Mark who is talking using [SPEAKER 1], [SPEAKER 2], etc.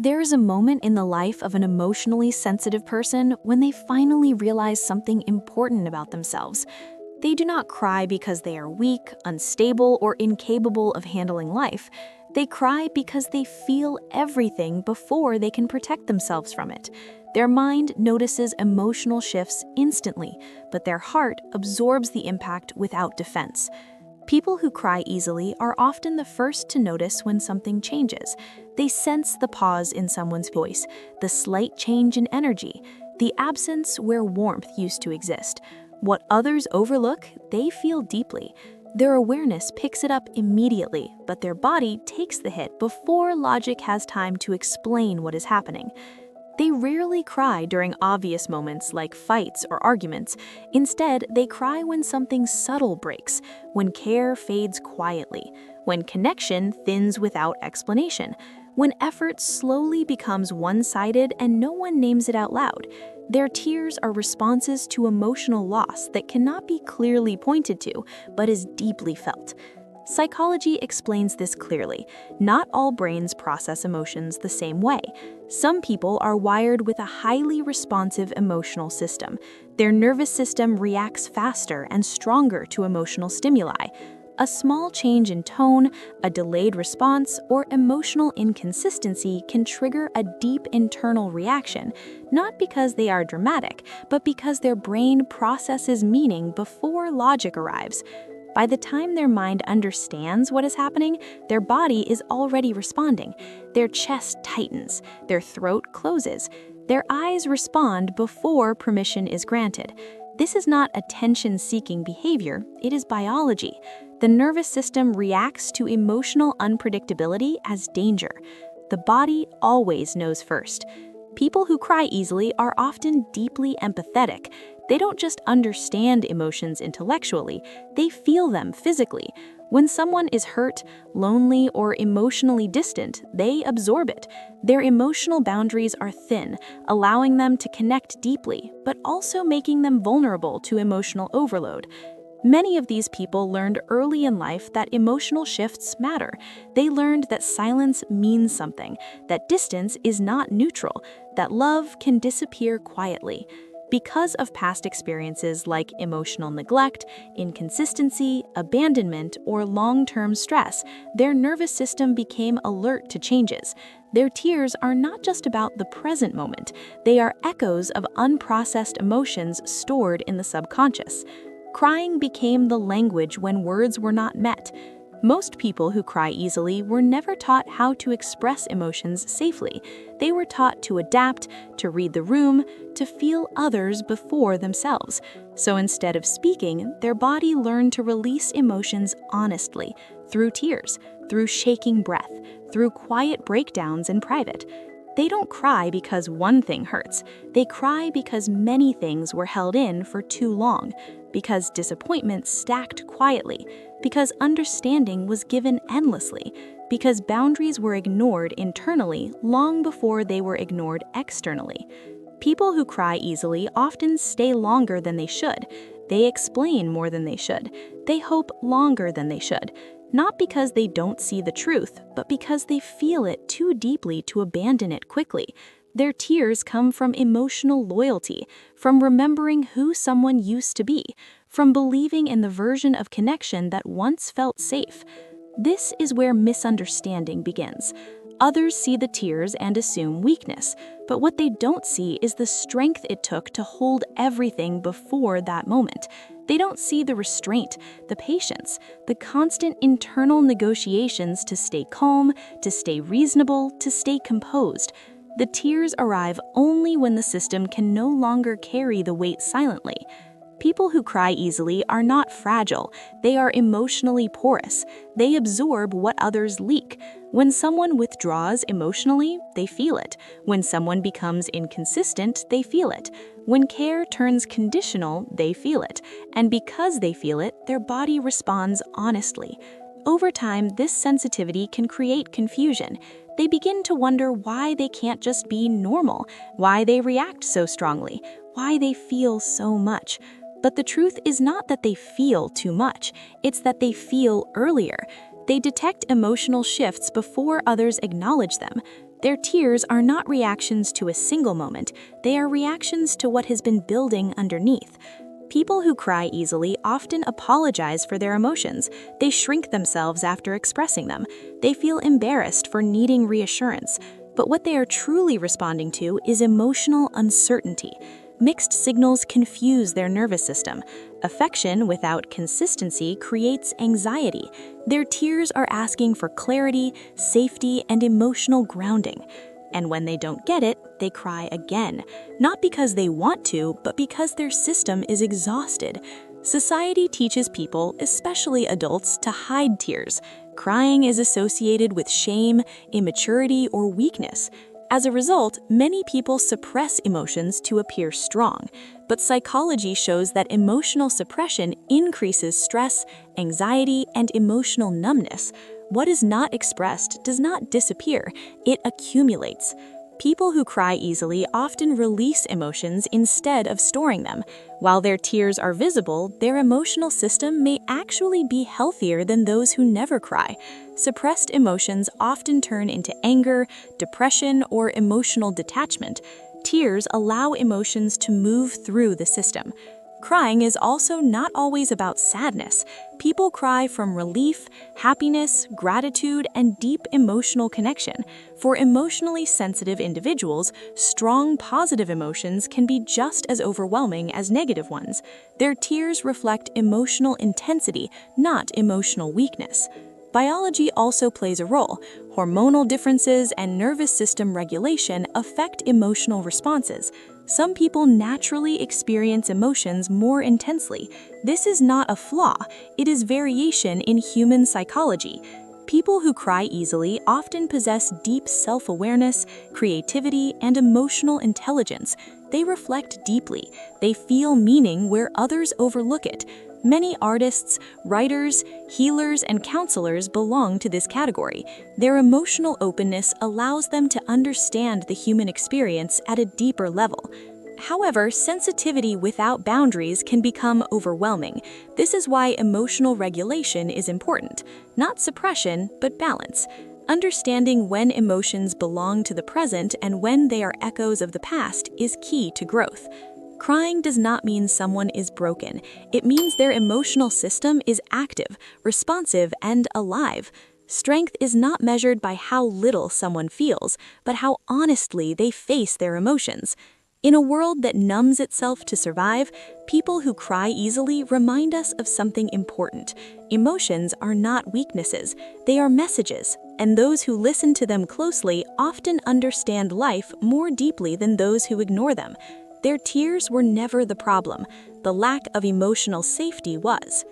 [SPEAKER 1] There is a moment in the life of an emotionally sensitive person when they finally realize something important about themselves. They do not cry because they are weak, unstable, or incapable of handling life. They cry because they feel everything before they can protect themselves from it. Their mind notices emotional shifts instantly, but their heart absorbs the impact without defense. People who cry easily are often the first to notice when something changes. They sense the pause in someone's voice, the slight change in energy, the absence where warmth used to exist. What others overlook, they feel deeply. Their awareness picks it up immediately, but their body takes the hit before logic has time to explain what is happening. They rarely cry during obvious moments like fights or arguments. Instead, they cry when something subtle breaks, when care fades quietly, when connection thins without explanation, when effort slowly becomes one-sided and no one names it out loud. Their tears are responses to emotional loss that cannot be clearly pointed to, but is deeply felt. Psychology explains this clearly. Not all brains process emotions the same way. Some people are wired with a highly responsive emotional system. Their nervous system reacts faster and stronger to emotional stimuli. A small change in tone, a delayed response, or emotional inconsistency can trigger a deep internal reaction, not because they are dramatic, but because their brain processes meaning before logic arrives. By the time their mind understands what is happening, their body is already responding. Their chest tightens, their throat closes, their eyes respond before permission is granted. This is not attention-seeking behavior, it is biology. The nervous system reacts to emotional unpredictability as danger. The body always knows first. People who cry easily are often deeply empathetic. They don't just understand emotions intellectually, they feel them physically. When someone is hurt, lonely, or emotionally distant, they absorb it. Their emotional boundaries are thin, allowing them to connect deeply, but also making them vulnerable to emotional overload. Many of these people learned early in life that emotional shifts matter. They learned that silence means something, that distance is not neutral, that love can disappear quietly. Because of past experiences like emotional neglect, inconsistency, abandonment, or long-term stress, their nervous system became alert to changes. Their tears are not just about the present moment, they are echoes of unprocessed emotions stored in the subconscious. Crying became the language when words were not met. Most people who cry easily were never taught how to express emotions safely. They were taught to adapt, to read the room, to feel others before themselves. So instead of speaking, their body learned to release emotions honestly, through tears, through shaking breath, through quiet breakdowns in private. They don't cry because one thing hurts. They cry because many things were held in for too long, because disappointment stacked quietly, because understanding was given endlessly, because boundaries were ignored internally long before they were ignored externally. People who cry easily often stay longer than they should. They explain more than they should. They hope longer than they should. Not because they don't see the truth, but because they feel it too deeply to abandon it quickly. Their tears come from emotional loyalty, from remembering who someone used to be, from believing in the version of connection that once felt safe. This is where misunderstanding begins. Others see the tears and assume weakness, but what they don't see is the strength it took to hold everything before that moment. They don't see the restraint, the patience, the constant internal negotiations to stay calm, to stay reasonable, to stay composed. The tears arrive only when the system can no longer carry the weight silently. People who cry easily are not fragile, they are emotionally porous. They absorb what others leak. When someone withdraws emotionally, they feel it. When someone becomes inconsistent, they feel it. When care turns conditional, they feel it. And because they feel it, their body responds honestly. Over time, this sensitivity can create confusion. They begin to wonder why they can't just be normal, why they react so strongly, why they feel so much. But the truth is not that they feel too much, it's that they feel earlier. They detect emotional shifts before others acknowledge them. Their tears are not reactions to a single moment, they are reactions to what has been building underneath. People who cry easily often apologize for their emotions. They shrink themselves after expressing them. They feel embarrassed for needing reassurance. But what they are truly responding to is emotional uncertainty. Mixed signals confuse their nervous system. Affection without consistency creates anxiety. Their tears are asking for clarity, safety, and emotional grounding. And when they don't get it, they cry again. Not because they want to, but because their system is exhausted. Society teaches people, especially adults, to hide tears. Crying is associated with shame, immaturity, or weakness. As a result, many people suppress emotions to appear strong. But psychology shows that emotional suppression increases stress, anxiety, and emotional numbness. What is not expressed does not disappear, it accumulates. People who cry easily often release emotions instead of storing them. While their tears are visible, their emotional system may actually be healthier than those who never cry. Suppressed emotions often turn into anger, depression, or emotional detachment. Tears allow emotions to move through the system. Crying is also not always about sadness. People cry from relief, happiness, gratitude, and deep emotional connection. For emotionally sensitive individuals, strong positive emotions can be just as overwhelming as negative ones. Their tears reflect emotional intensity, not emotional weakness. Biology also plays a role. Hormonal differences and nervous system regulation affect emotional responses. Some people naturally experience emotions more intensely. This is not a flaw, it is variation in human psychology. People who cry easily often possess deep self-awareness, creativity, and emotional intelligence. They reflect deeply. They feel meaning where others overlook it. Many artists, writers, healers, and counselors belong to this category. Their emotional openness allows them to understand the human experience at a deeper level. However, sensitivity without boundaries can become overwhelming. This is why emotional regulation is important. Not suppression, but balance. Understanding when emotions belong to the present and when they are echoes of the past is key to growth. Crying does not mean someone is broken. It means their emotional system is active, responsive, and alive. Strength is not measured by how little someone feels, but how honestly they face their emotions. In a world that numbs itself to survive, people who cry easily remind us of something important. Emotions are not weaknesses, they are messages, and those who listen to them closely often understand life more deeply than those who ignore them. Their tears were never the problem. The lack of emotional safety was.